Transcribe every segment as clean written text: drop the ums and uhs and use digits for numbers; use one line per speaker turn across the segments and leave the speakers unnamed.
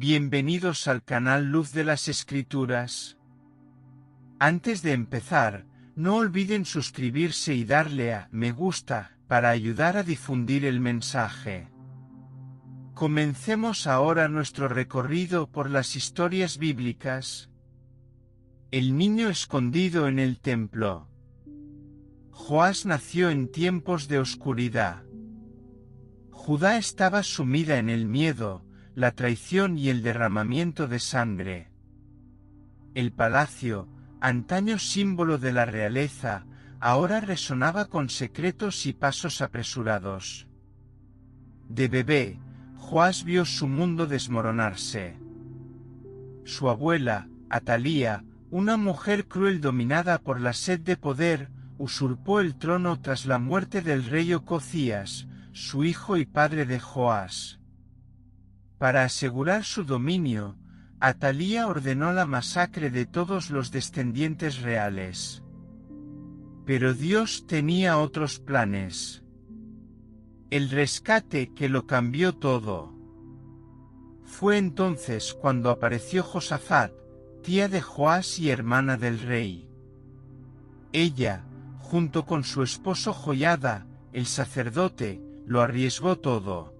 Bienvenidos al canal Luz de las Escrituras. Antes de empezar, no olviden suscribirse y darle a me gusta para ayudar a difundir el mensaje. Comencemos ahora nuestro recorrido por las historias bíblicas. El niño escondido en el templo. Joás nació en tiempos de oscuridad. Judá estaba sumida en el miedo, la traición y el derramamiento de sangre. El palacio, antaño símbolo de la realeza, ahora resonaba con secretos y pasos apresurados. De bebé, Joás vio su mundo desmoronarse. Su abuela, Atalía, una mujer cruel dominada por la sed de poder, usurpó el trono tras la muerte del rey Ococías, su hijo y padre de Joás. Para asegurar su dominio, Atalía ordenó la masacre de todos los descendientes reales. Pero Dios tenía otros planes. El rescate que lo cambió todo. Fue entonces cuando apareció Josafat, tía de Joás y hermana del rey. Ella, junto con su esposo Joiada, el sacerdote, lo arriesgó todo.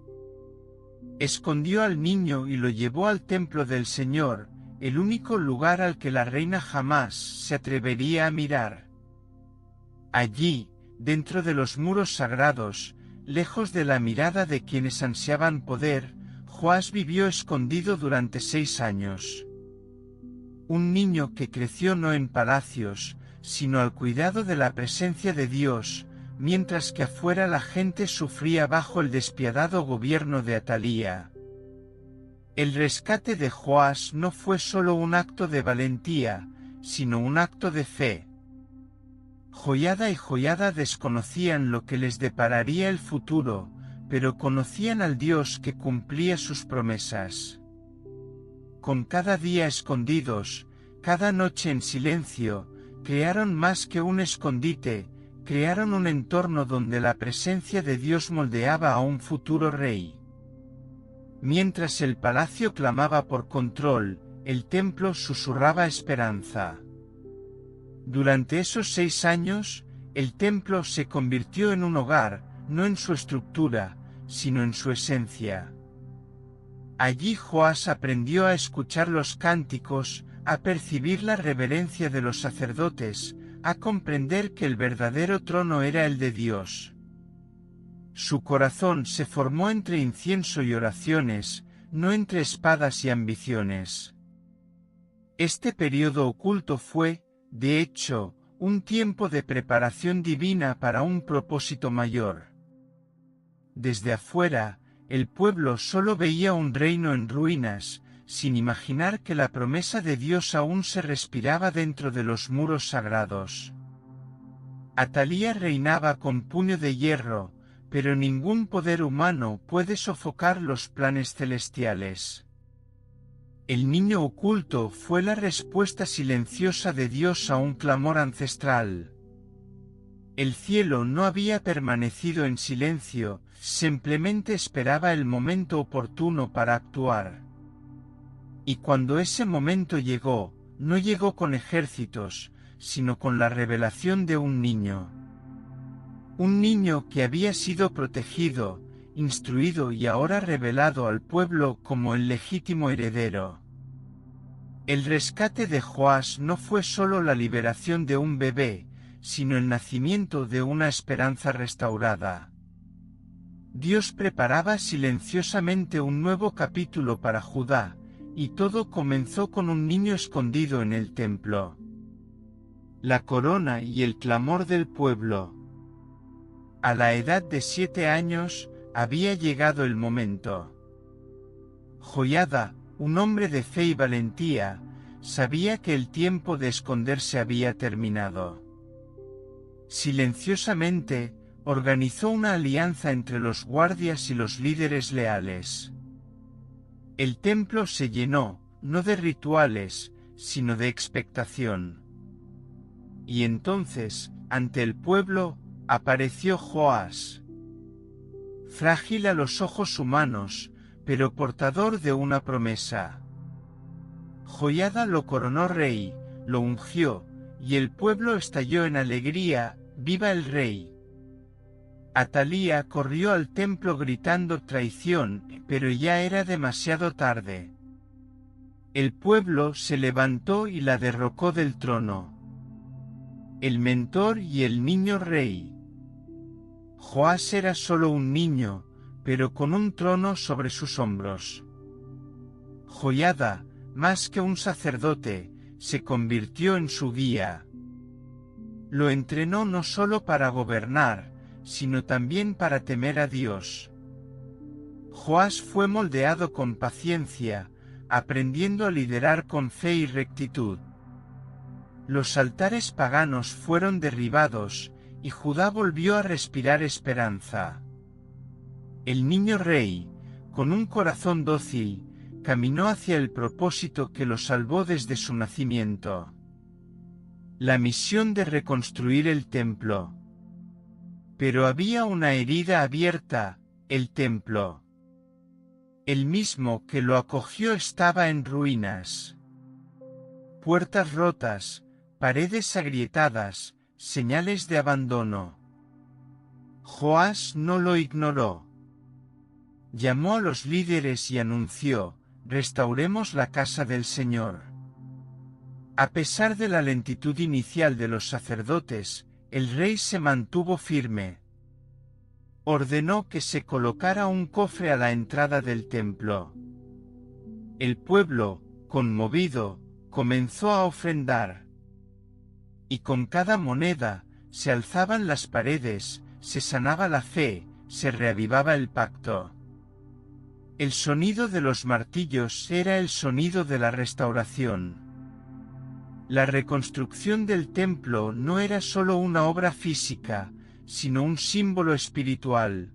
Escondió al niño y lo llevó al templo del Señor, el único lugar al que la reina jamás se atrevería a mirar. Allí, dentro de los muros sagrados, lejos de la mirada de quienes ansiaban poder, Joás vivió escondido durante 6 años. Un niño que creció no en palacios, sino al cuidado de la presencia de Dios, mientras que afuera la gente sufría bajo el despiadado gobierno de Atalía. El rescate de Joás no fue solo un acto de valentía, sino un acto de fe. Joiada y Joiada desconocían lo que les depararía el futuro, pero conocían al Dios que cumplía sus promesas. Con cada día escondidos, cada noche en silencio, crearon más que un escondite, crearon un entorno donde la presencia de Dios moldeaba a un futuro rey. Mientras el palacio clamaba por control, el templo susurraba esperanza. Durante esos 6 años, el templo se convirtió en un hogar, no en su estructura, sino en su esencia. Allí Joás aprendió a escuchar los cánticos, a percibir la reverencia de los sacerdotes, a comprender que el verdadero trono era el de Dios. Su corazón se formó entre incienso y oraciones, no entre espadas y ambiciones. Este periodo oculto fue, de hecho, un tiempo de preparación divina para un propósito mayor. Desde afuera, el pueblo solo veía un reino en ruinas, sin imaginar que la promesa de Dios aún se respiraba dentro de los muros sagrados. Atalía reinaba con puño de hierro, pero ningún poder humano puede sofocar los planes celestiales. El niño oculto fue la respuesta silenciosa de Dios a un clamor ancestral. El cielo no había permanecido en silencio, simplemente esperaba el momento oportuno para actuar. Y cuando ese momento llegó, no llegó con ejércitos, sino con la revelación de un niño. Un niño que había sido protegido, instruido y ahora revelado al pueblo como el legítimo heredero. El rescate de Joás no fue solo la liberación de un bebé, sino el nacimiento de una esperanza restaurada. Dios preparaba silenciosamente un nuevo capítulo para Judá, y todo comenzó con un niño escondido en el templo. La corona y el clamor del pueblo. A la edad de 7 años, había llegado el momento. Joiada, un hombre de fe y valentía, sabía que el tiempo de esconderse había terminado. Silenciosamente, organizó una alianza entre los guardias y los líderes leales. El templo se llenó, no de rituales, sino de expectación. Y entonces, ante el pueblo, apareció Joás. Frágil a los ojos humanos, pero portador de una promesa. Joiada lo coronó rey, lo ungió, y el pueblo estalló en alegría, ¡viva el rey! Atalía corrió al templo gritando traición, pero ya era demasiado tarde. El pueblo se levantó y la derrocó del trono. El mentor y el niño rey. Joás era solo un niño, pero con un trono sobre sus hombros. Joiada, más que un sacerdote, se convirtió en su guía. Lo entrenó no solo para gobernar, sino también para temer a Dios. Joás fue moldeado con paciencia, aprendiendo a liderar con fe y rectitud. Los altares paganos fueron derribados, y Judá volvió a respirar esperanza. El niño rey, con un corazón dócil, caminó hacia el propósito que lo salvó desde su nacimiento. La misión de reconstruir el templo. Pero había una herida abierta, el templo. El mismo que lo acogió estaba en ruinas. Puertas rotas, paredes agrietadas, señales de abandono. Joás no lo ignoró. Llamó a los líderes y anunció: restauremos la casa del Señor. A pesar de la lentitud inicial de los sacerdotes, el rey se mantuvo firme. Ordenó que se colocara un cofre a la entrada del templo. El pueblo, conmovido, comenzó a ofrendar. Y con cada moneda, se alzaban las paredes, se sanaba la fe, se reavivaba el pacto. El sonido de los martillos era el sonido de la restauración. La reconstrucción del templo no era solo una obra física, sino un símbolo espiritual.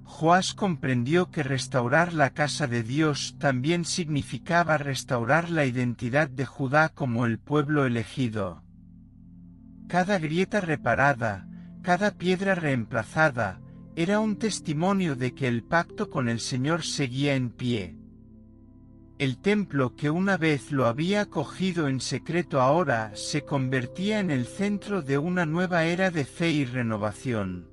Joás comprendió que restaurar la casa de Dios también significaba restaurar la identidad de Judá como el pueblo elegido. Cada grieta reparada, cada piedra reemplazada, era un testimonio de que el pacto con el Señor seguía en pie. El templo que una vez lo había acogido en secreto ahora se convertía en el centro de una nueva era de fe y renovación.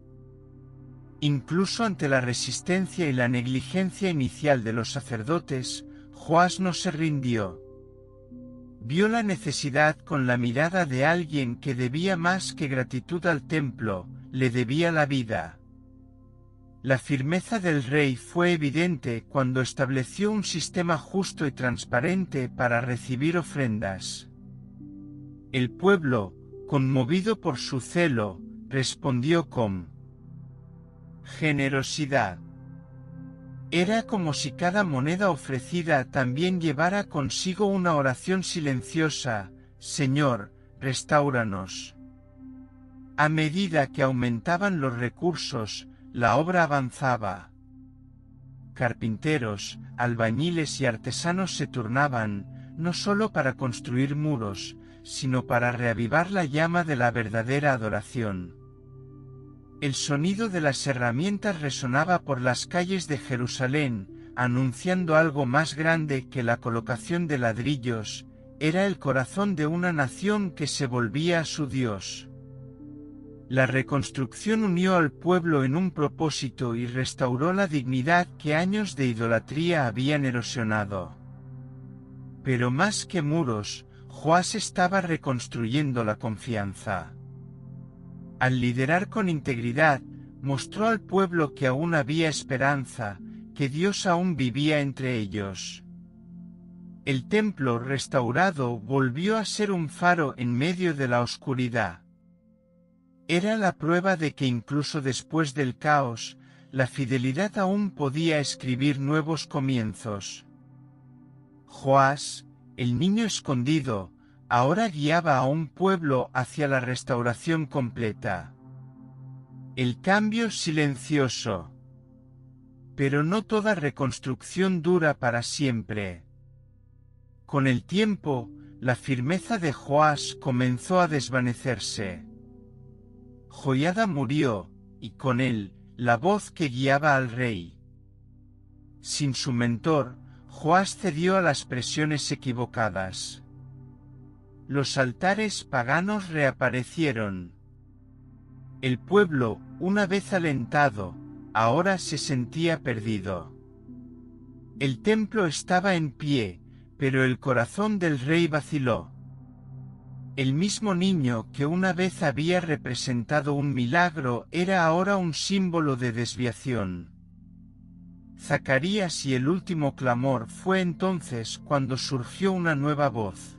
Incluso ante la resistencia y la negligencia inicial de los sacerdotes, Joás no se rindió. Vio la necesidad con la mirada de alguien que debía más que gratitud al templo, le debía la vida. La firmeza del rey fue evidente cuando estableció un sistema justo y transparente para recibir ofrendas. El pueblo, conmovido por su celo, respondió con generosidad. Era como si cada moneda ofrecida también llevara consigo una oración silenciosa: Señor, restáuranos. A medida que aumentaban los recursos, la obra avanzaba. Carpinteros, albañiles y artesanos se turnaban, no solo para construir muros, sino para reavivar la llama de la verdadera adoración. El sonido de las herramientas resonaba por las calles de Jerusalén, anunciando algo más grande que la colocación de ladrillos: era el corazón de una nación que se volvía a su Dios. La reconstrucción unió al pueblo en un propósito y restauró la dignidad que años de idolatría habían erosionado. Pero más que muros, Joás estaba reconstruyendo la confianza. Al liderar con integridad, mostró al pueblo que aún había esperanza, que Dios aún vivía entre ellos. El templo restaurado volvió a ser un faro en medio de la oscuridad. Era la prueba de que incluso después del caos, la fidelidad aún podía escribir nuevos comienzos. Joás, el niño escondido, ahora guiaba a un pueblo hacia la restauración completa. El cambio silencioso. Pero no toda reconstrucción dura para siempre. Con el tiempo, la firmeza de Joás comenzó a desvanecerse. Joiada murió, y con él, la voz que guiaba al rey. Sin su mentor, Joás cedió a las presiones equivocadas. Los altares paganos reaparecieron. El pueblo, una vez alentado, ahora se sentía perdido. El templo estaba en pie, pero el corazón del rey vaciló. El mismo niño que una vez había representado un milagro era ahora un símbolo de desviación. Zacarías y el último clamor fue entonces cuando surgió una nueva voz.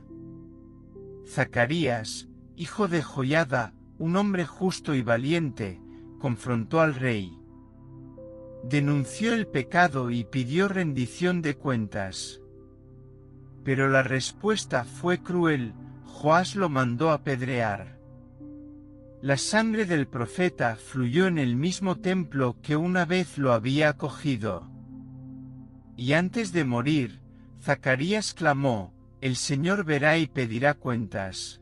Zacarías, hijo de Joiada, un hombre justo y valiente, confrontó al rey. Denunció el pecado y pidió rendición de cuentas. Pero la respuesta fue cruel. Joás lo mandó apedrear. La sangre del profeta fluyó en el mismo templo que una vez lo había acogido. Y antes de morir, Zacarías clamó: el Señor verá y pedirá cuentas.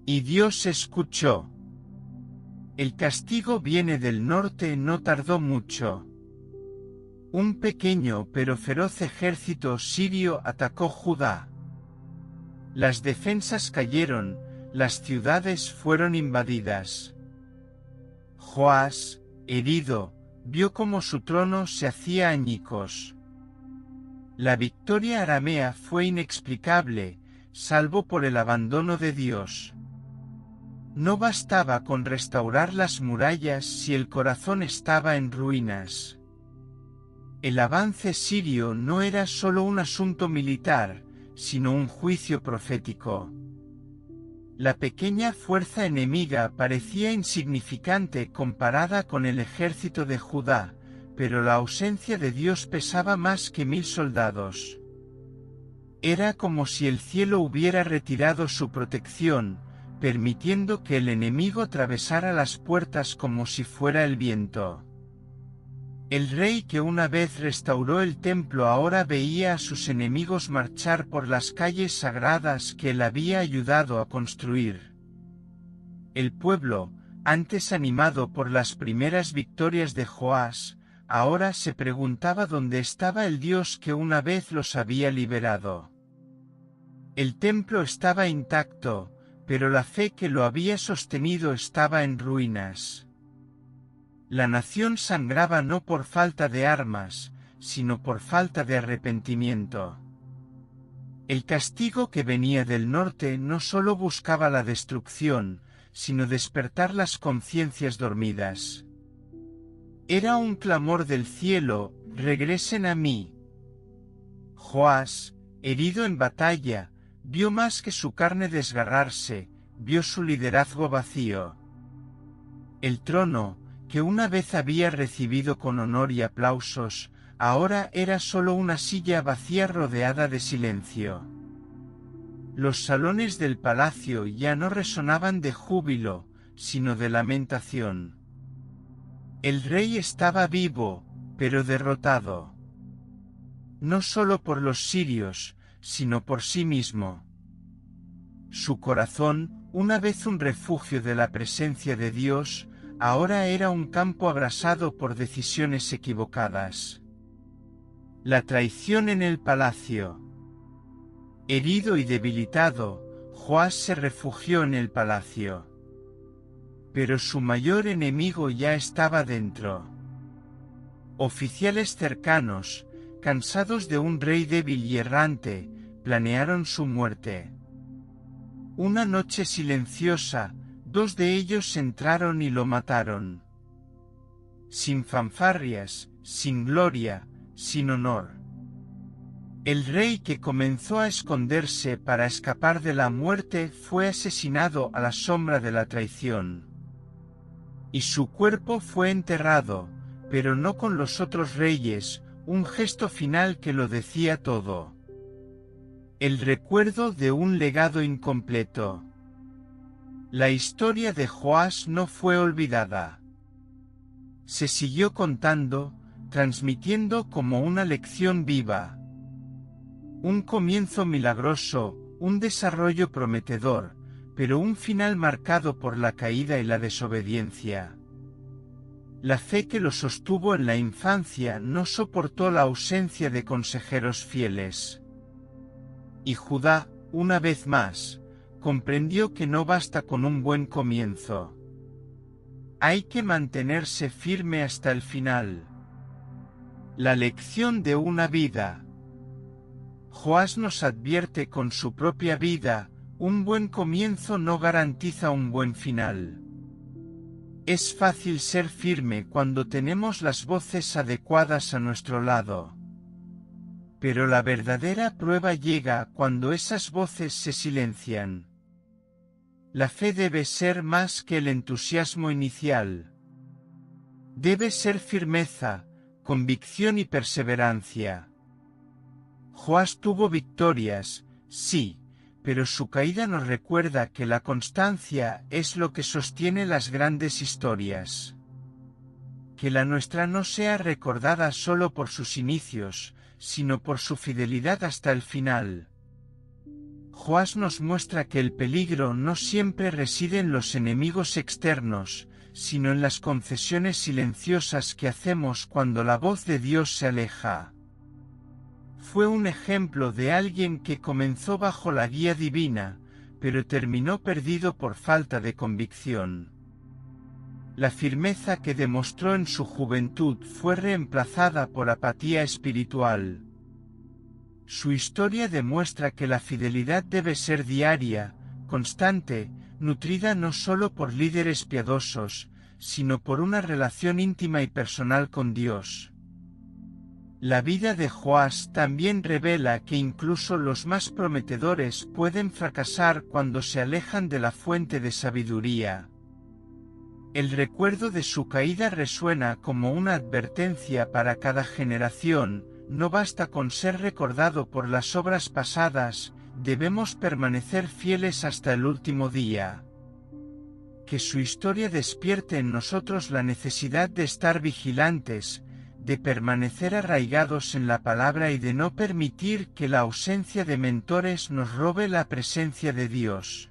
Y Dios escuchó. El castigo viene del norte, no tardó mucho. Un pequeño pero feroz ejército sirio atacó Judá. Las defensas cayeron, las ciudades fueron invadidas. Joás, herido, vio cómo su trono se hacía añicos. La victoria aramea fue inexplicable, salvo por el abandono de Dios. No bastaba con restaurar las murallas si el corazón estaba en ruinas. El avance sirio no era solo un asunto militar, sino un juicio profético. La pequeña fuerza enemiga parecía insignificante comparada con el ejército de Judá, pero la ausencia de Dios pesaba más que 1000 soldados. Era como si el cielo hubiera retirado su protección, permitiendo que el enemigo atravesara las puertas como si fuera el viento. El rey que una vez restauró el templo ahora veía a sus enemigos marchar por las calles sagradas que él había ayudado a construir. El pueblo, antes animado por las primeras victorias de Joás, ahora se preguntaba dónde estaba el Dios que una vez los había liberado. El templo estaba intacto, pero la fe que lo había sostenido estaba en ruinas. La nación sangraba no por falta de armas, sino por falta de arrepentimiento. El castigo que venía del norte no solo buscaba la destrucción, sino despertar las conciencias dormidas. Era un clamor del cielo: regresen a mí. Joás, herido en batalla, vio más que su carne desgarrarse, vio su liderazgo vacío. El trono, que una vez había recibido con honor y aplausos, ahora era solo una silla vacía rodeada de silencio. Los salones del palacio ya no resonaban de júbilo, sino de lamentación. El rey estaba vivo, pero derrotado. No solo por los sirios, sino por sí mismo. Su corazón, una vez un refugio de la presencia de Dios, ahora era un campo abrasado por decisiones equivocadas. La traición en el palacio. Herido y debilitado, Joás se refugió en el palacio. Pero su mayor enemigo ya estaba dentro. Oficiales cercanos, cansados de un rey débil y errante, planearon su muerte. Una noche silenciosa, 2 de ellos entraron y lo mataron. Sin fanfarrias, sin gloria, sin honor. El rey que comenzó a esconderse para escapar de la muerte fue asesinado a la sombra de la traición. Y su cuerpo fue enterrado, pero no con los otros reyes, un gesto final que lo decía todo. El recuerdo de un legado incompleto. La historia de Joás no fue olvidada. Se siguió contando, transmitiendo como una lección viva. Un comienzo milagroso, un desarrollo prometedor, pero un final marcado por la caída y la desobediencia. La fe que lo sostuvo en la infancia no soportó la ausencia de consejeros fieles. Y Judá, una vez más, comprendió que no basta con un buen comienzo. Hay que mantenerse firme hasta el final. La lección de una vida. Joás nos advierte con su propia vida: un buen comienzo no garantiza un buen final. Es fácil ser firme cuando tenemos las voces adecuadas a nuestro lado. Pero la verdadera prueba llega cuando esas voces se silencian. La fe debe ser más que el entusiasmo inicial. Debe ser firmeza, convicción y perseverancia. Joás tuvo victorias, sí, pero su caída nos recuerda que la constancia es lo que sostiene las grandes historias. Que la nuestra no sea recordada solo por sus inicios, sino por su fidelidad hasta el final. Joás nos muestra que el peligro no siempre reside en los enemigos externos, sino en las concesiones silenciosas que hacemos cuando la voz de Dios se aleja. Fue un ejemplo de alguien que comenzó bajo la guía divina, pero terminó perdido por falta de convicción. La firmeza que demostró en su juventud fue reemplazada por apatía espiritual. Su historia demuestra que la fidelidad debe ser diaria, constante, nutrida no solo por líderes piadosos, sino por una relación íntima y personal con Dios. La vida de Joás también revela que incluso los más prometedores pueden fracasar cuando se alejan de la fuente de sabiduría. El recuerdo de su caída resuena como una advertencia para cada generación: no basta con ser recordado por las obras pasadas, debemos permanecer fieles hasta el último día. Que su historia despierte en nosotros la necesidad de estar vigilantes, de permanecer arraigados en la palabra y de no permitir que la ausencia de mentores nos robe la presencia de Dios.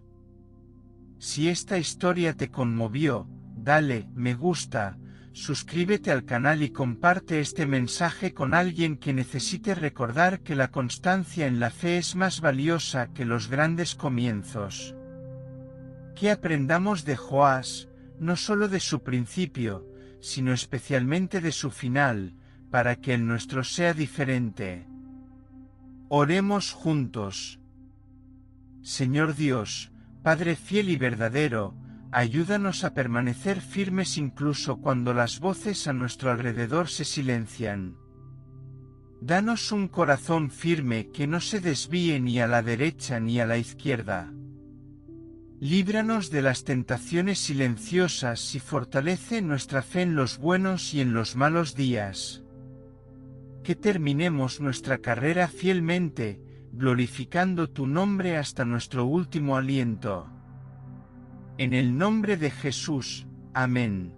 Si esta historia te conmovió, dale me gusta, suscríbete al canal y comparte este mensaje con alguien que necesite recordar que la constancia en la fe es más valiosa que los grandes comienzos. Que aprendamos de Joás, no solo de su principio, sino especialmente de su final, para que el nuestro sea diferente. Oremos juntos. Señor Dios, Padre fiel y verdadero, ayúdanos a permanecer firmes incluso cuando las voces a nuestro alrededor se silencian. Danos un corazón firme que no se desvíe ni a la derecha ni a la izquierda. Líbranos de las tentaciones silenciosas y fortalece nuestra fe en los buenos y en los malos días. Que terminemos nuestra carrera fielmente, glorificando tu nombre hasta nuestro último aliento. En el nombre de Jesús, amén.